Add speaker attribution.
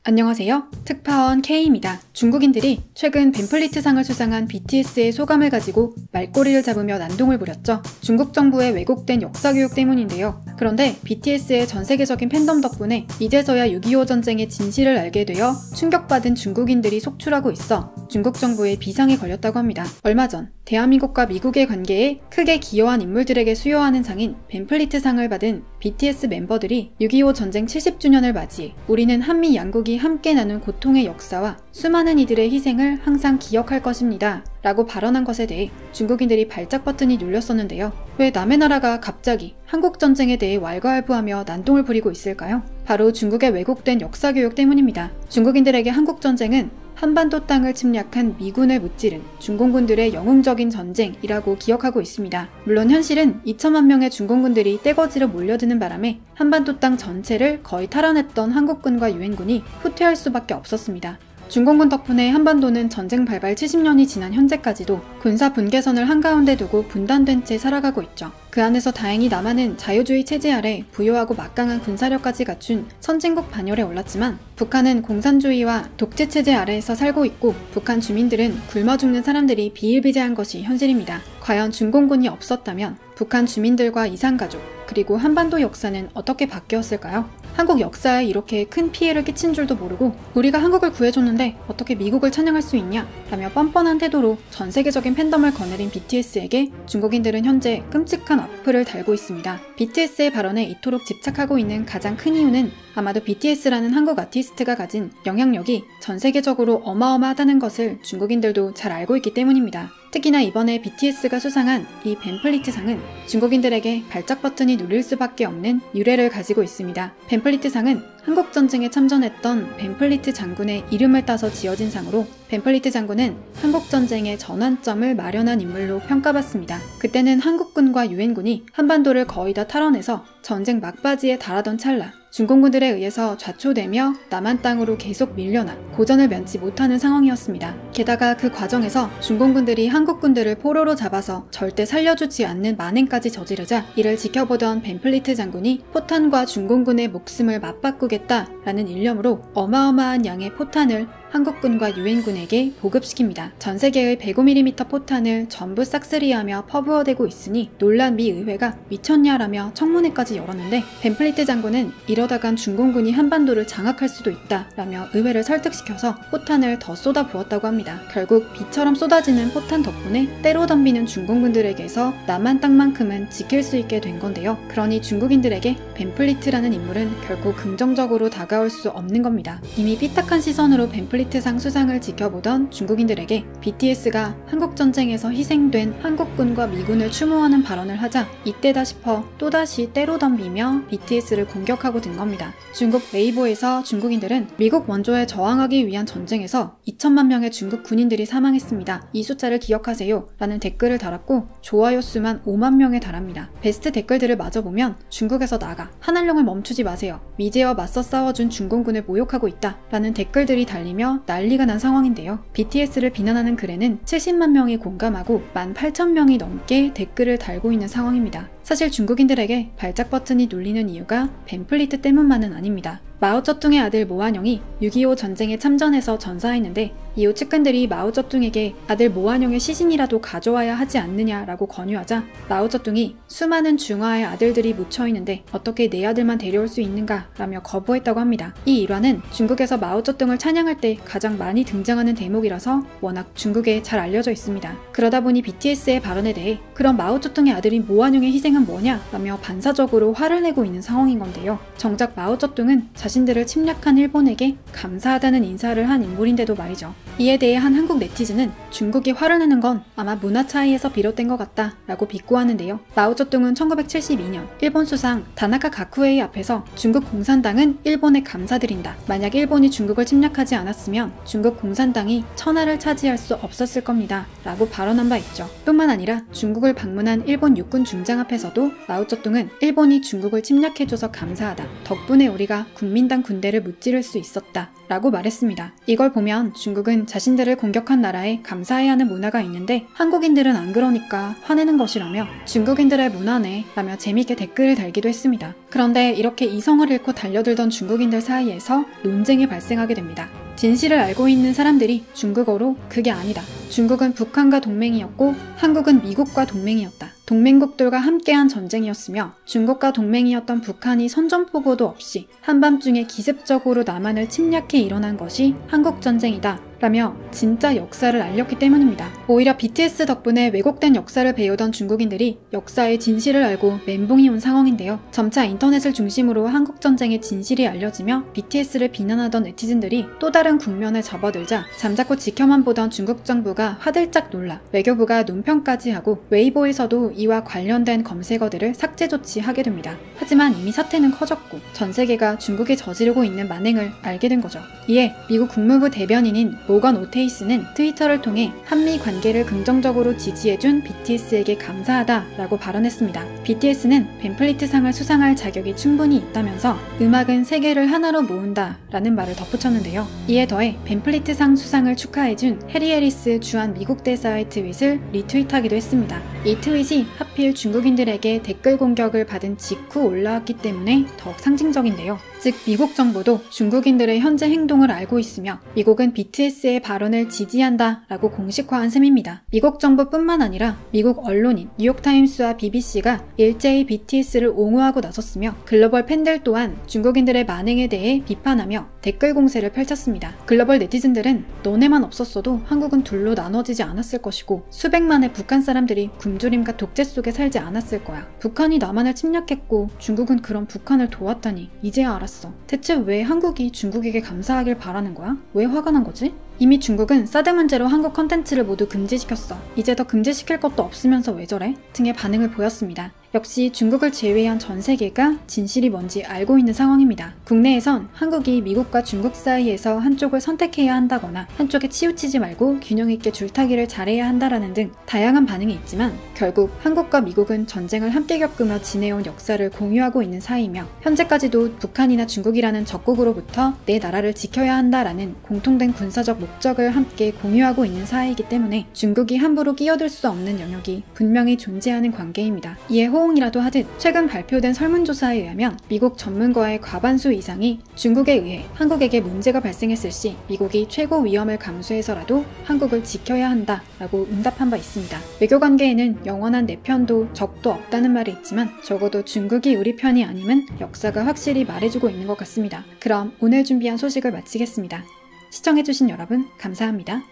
Speaker 1: 안녕하세요. 특파원 K입니다. 중국인들이 최근 벤플리트상을 수상한 BTS의 소감을 가지고 말꼬리를 잡으며 난동을 부렸죠. 중국 정부의 왜곡된 역사교육 때문인데요. 그런데 BTS의 전세계적인 팬덤 덕분에 이제서야 6.25 전쟁의 진실을 알게 되어 충격받은 중국인들이 속출하고 있어 중국 정부의 비상에 걸렸다고 합니다. 얼마 전 대한민국과 미국의 관계에 크게 기여한 인물들에게 수여하는 상인 벤플리트상을 받은 BTS 멤버들이 6.25 전쟁 70주년을 맞이해 우리는 한미 양국이 함께 나눈 고통의 역사와 수많은 이들의 희생을 항상 기억할 것입니다. 라고 발언한 것에 대해 중국인들이 발작 버튼이 눌렸었는데요. 왜 남의 나라가 갑자기 한국 전쟁에 대해 왈가왈부하며 난동을 부리고 있을까요? 바로 중국의 왜곡된 역사교육 때문입니다. 중국인들에게 한국 전쟁은 한반도 땅을 침략한 미군을 무찌른 중공군들의 영웅적인 전쟁이라고 기억하고 있습니다. 물론 현실은 2천만 명의 중공군들이 떼거지로 몰려드는 바람에 한반도 땅 전체를 거의 탈환했던 한국군과 유엔군이 후퇴할 수밖에 없었습니다. 중공군 덕분에 한반도는 전쟁 발발 70년이 지난 현재까지도 군사 분계선을 한가운데 두고 분단된 채 살아가고 있죠. 그 안에서 다행히 남한은 자유주의 체제 아래 부유하고 막강한 군사력까지 갖춘 선진국 반열에 올랐지만 북한은 공산주의와 독재 체제 아래에서 살고 있고 북한 주민들은 굶어 죽는 사람들이 비일비재한 것이 현실입니다. 과연 중공군이 없었다면 북한 주민들과 이산가족 그리고 한반도 역사는 어떻게 바뀌었을까요? 한국 역사에 이렇게 큰 피해를 끼친 줄도 모르고 우리가 한국을 구해줬는데 어떻게 미국을 찬양할 수 있냐? 라며 뻔뻔한 태도로 전 세계적인 팬덤을 거느린 BTS에게 중국인들은 현재 끔찍한 악플을 달고 있습니다. BTS의 발언에 이토록 집착하고 있는 가장 큰 이유는 아마도 BTS라는 한국 아티스트가 가진 영향력이 전 세계적으로 어마어마하다는 것을 중국인들도 잘 알고 있기 때문입니다. 특히나 이번에 BTS가 수상한 이 벤플리트상은 중국인들에게 발작 버튼이 눌릴 수밖에 없는 유래를 가지고 있습니다. 벤플리트상은 한국전쟁에 참전했던 벤플리트 장군의 이름을 따서 지어진 상으로 벤플리트 장군은 한국전쟁의 전환점을 마련한 인물로 평가받습니다. 그때는 한국군과 유엔군이 한반도를 거의 다 탈환해서 전쟁 막바지에 달하던 찰나 중공군들에 의해서 좌초되며 남한 땅으로 계속 밀려나 고전을 면치 못하는 상황이었습니다. 게다가 그 과정에서 중공군들이 한국군들을 포로로 잡아서 절대 살려주지 않는 만행까지 저지르자 이를 지켜보던 벤플리트 장군이 포탄과 중공군의 목숨을 맞바꾸겠다라는 일념으로 어마어마한 양의 포탄을 한국군과 유엔군에게 보급시킵니다. 전 세계의 105mm 포탄을 전부 싹쓸이하며 퍼부어대고 있으니 놀란 미 의회가 미쳤냐라며 청문회까지 열었는데 벤플리트 장군은 이러다간 중공군이 한반도를 장악할 수도 있다라며 의회를 설득시켜서 포탄을 더 쏟아부었다고 합니다. 결국 비처럼 쏟아지는 포탄 덕분에 때로 덤비는 중공군들에게서 남한 땅만큼은 지킬 수 있게 된 건데요. 그러니 중국인들에게 벤플리트라는 인물은 결코 긍정적으로 다가올 수 없는 겁니다. 이미 삐딱한 시선으로 벤플리트상 수상을 지켜보던 중국인들에게 BTS가 한국전쟁에서 희생된 한국군과 미군을 추모하는 발언을 하자 이때다 싶어 또다시 때로 덤비며 BTS를 공격하고 든 겁니다. 중국 웨이보에서 중국인들은 미국 원조에 저항하기 위한 전쟁에서 2천만 명의 중국 군인들이 사망했습니다. 이 숫자를 기억하세요 라는 댓글을 달았고 좋아요 수만 5만 명에 달합니다. 베스트 댓글들을 마저 보면 중국에서 나가 한한령을 멈추지 마세요. 미제와 맞서 싸워준 중공군을 모욕하고 있다 라는 댓글들이 달리며 난리가 난 상황인데요. BTS를 비난하는 글에는 70만 명이 공감하고 18,000명이 넘게 댓글을 달고 있는 상황입니다. 사실 중국인들에게 발작 버튼이 눌리는 이유가 벤플리트 때문만은 아닙니다. 마오쩌둥의 아들 모한영이 6.25 전쟁에 참전해서 전사했는데 이후 측근들이 마오쩌둥에게 아들 모한영의 시신이라도 가져와야 하지 않느냐라고 권유하자 마오쩌둥이 수많은 중화의 아들들이 묻혀있는데 어떻게 내 아들만 데려올 수 있는가 라며 거부했다고 합니다. 이 일화는 중국에서 마오쩌둥을 찬양할 때 가장 많이 등장하는 대목이라서 워낙 중국에 잘 알려져 있습니다. 그러다 보니 BTS의 발언에 대해 그럼 마오쩌둥의 아들인 모한영의 희생은 뭐냐 라며 반사적으로 화를 내고 있는 상황인 건데요. 정작 마오쩌둥은 자신들을 침략한 일본에게 감사하다는 인사를 한 인물인데도 말이죠. 이에 대해 한 한국 네티즌은 중국이 화를 내는 건 아마 문화 차이에서 비롯된 것 같다 라고 비꼬았는데요. 마오쩌둥은 1972년 일본 수상 다나카 가쿠에이 앞에서 중국 공산당은 일본에 감사드린다. 만약 일본이 중국을 침략하지 않았으면 중국 공산당이 천하를 차지할 수 없었을 겁니다. 라고 발언한 바 있죠. 뿐만 아니라 중국을 방문한 일본 육군 중장 앞에서 중에서도 마오쩌둥은 일본이 중국을 침략해줘서 감사하다. 덕분에 우리가 국민당 군대를 무찌를 수 있었다. 라고 말했습니다. 이걸 보면 중국은 자신들을 공격한 나라에 감사해야 하는 문화가 있는데 한국인들은 안 그러니까 화내는 것이라며 중국인들의 문화네 라며 재밌게 댓글을 달기도 했습니다. 그런데 이렇게 이성을 잃고 달려들던 중국인들 사이에서 논쟁이 발생하게 됩니다. 진실을 알고 있는 사람들이 중국어로 그게 아니다. 중국은 북한과 동맹이었고 한국은 미국과 동맹이었다. 동맹국들과 함께한 전쟁이었으며 중국과 동맹이었던 북한이 선전포고도 없이 한밤중에 기습적으로 남한을 침략해 일어난 것이 한국전쟁이다. 라며 진짜 역사를 알렸기 때문입니다. 오히려 BTS 덕분에 왜곡된 역사를 배우던 중국인들이 역사의 진실을 알고 멘붕이 온 상황인데요. 점차 인터넷을 중심으로 한국전쟁의 진실이 알려지며 BTS를 비난하던 네티즌들이 또 다른 국면에 접어들자 잠자코 지켜만 보던 중국 정부가 화들짝 놀라 외교부가 논평까지 하고 웨이보에서도 이와 관련된 검색어들을 삭제 조치하게 됩니다. 하지만 이미 사태는 커졌고 전 세계가 중국이 저지르고 있는 만행을 알게 된 거죠. 이에 미국 국무부 대변인인 모건 오테이스는 트위터를 통해 한미 관계를 긍정적으로 지지해준 BTS에게 감사하다라고 발언했습니다. BTS는 벤플리트상을 수상할 자격이 충분히 있다면서 음악은 세계를 하나로 모은다라는 말을 덧붙였는데요. 이에 더해 벤플리트상 수상을 축하해준 해리 해리스 주한 미국 대사의 트윗을 리트윗하기도 했습니다. 이 트윗이 하필 중국인들에게 댓글 공격을 받은 직후 올라왔기 때문에 더욱 상징적인데요. 즉 미국 정부도 중국인들의 현재 행동을 알고 있으며 미국은 BTS의 발언을 지지한다 라고 공식화한 셈입니다. 미국 정부뿐만 아니라 미국 언론인 뉴욕타임스와 BBC가 일제히 BTS를 옹호하고 나섰으며 글로벌 팬들 또한 중국인들의 만행에 대해 비판하며 댓글 공세를 펼쳤습니다. 글로벌 네티즌들은 너네만 없었어도 한국은 둘로 나눠지지 않았을 것이고 수백만의 북한 사람들이 굶주림과 독재 속에 살지 않았을 거야. 북한이 남한을 침략했고 중국은 그런 북한을 도왔다니 이제야 알았어. 대체 왜 한국이 중국에게 감사하길 바라는 거야? 왜 화가 난 거지? 이미 중국은 사드 문제로 한국 컨텐츠를 모두 금지시켰어. 이제 더 금지시킬 것도 없으면서 왜 저래? 등의 반응을 보였습니다. 역시 중국을 제외한 전 세계가 진실이 뭔지 알고 있는 상황입니다. 국내에선 한국이 미국과 중국 사이에서 한쪽을 선택해야 한다거나 한쪽에 치우치지 말고 균형 있게 줄타기를 잘해야 한다라는 등 다양한 반응이 있지만 결국 한국과 미국은 전쟁을 함께 겪으며 지내온 역사를 공유하고 있는 사이이며 현재까지도 북한이나 중국이라는 적국으로부터 내 나라를 지켜야 한다라는 공통된 군사적 목적을 함께 공유하고 있는 사이이기 때문에 중국이 함부로 끼어들 수 없는 영역이 분명히 존재하는 관계입니다. 이에 호응이라도 하듯 최근 발표된 설문조사에 의하면 미국 전문가의 과반수 이상이 중국에 의해 한국에게 문제가 발생했을 시 미국이 최고 위험을 감수해서라도 한국을 지켜야 한다라고 응답한 바 있습니다. 외교관계에는 영원한 내 편도 적도 없다는 말이 있지만 적어도 중국이 우리 편이 아님은 역사가 확실히 말해주고 있는 것 같습니다. 그럼 오늘 준비한 소식을 마치겠습니다. 시청해주신 여러분 감사합니다.